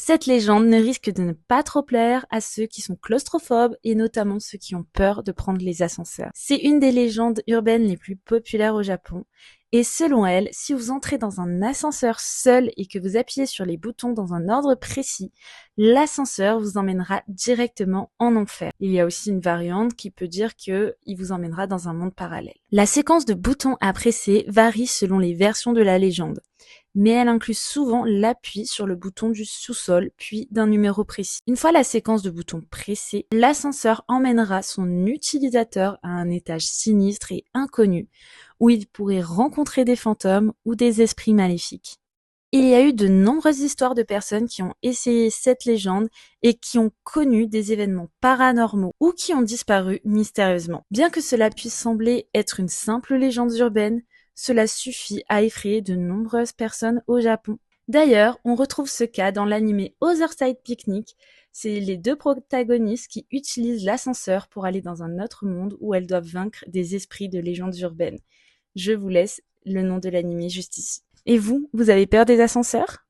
Cette légende ne risque de ne pas trop plaire à ceux qui sont claustrophobes et notamment ceux qui ont peur de prendre les ascenseurs. C'est une des légendes urbaines les plus populaires au Japon. Et selon elle, si vous entrez dans un ascenseur seul et que vous appuyez sur les boutons dans un ordre précis, l'ascenseur vous emmènera directement en enfer. Il y a aussi une variante qui peut dire qu'il vous emmènera dans un monde parallèle. La séquence de boutons à presser varie selon les versions de la légende, mais elle inclut souvent l'appui sur le bouton du sous-sol, puis d'un numéro précis. Une fois la séquence de boutons pressée, l'ascenseur emmènera son utilisateur à un étage sinistre et inconnu, où il pourrait rencontrer des fantômes ou des esprits maléfiques. Il y a eu de nombreuses histoires de personnes qui ont essayé cette légende et qui ont connu des événements paranormaux ou qui ont disparu mystérieusement. Bien que cela puisse sembler être une simple légende urbaine, cela suffit à effrayer de nombreuses personnes au Japon. D'ailleurs, on retrouve ce cas dans l'anime Other Side Picnic. C'est les deux protagonistes qui utilisent l'ascenseur pour aller dans un autre monde où elles doivent vaincre des esprits de légendes urbaines. Je vous laisse le nom de l'anime juste ici. Et vous, vous avez peur des ascenseurs ?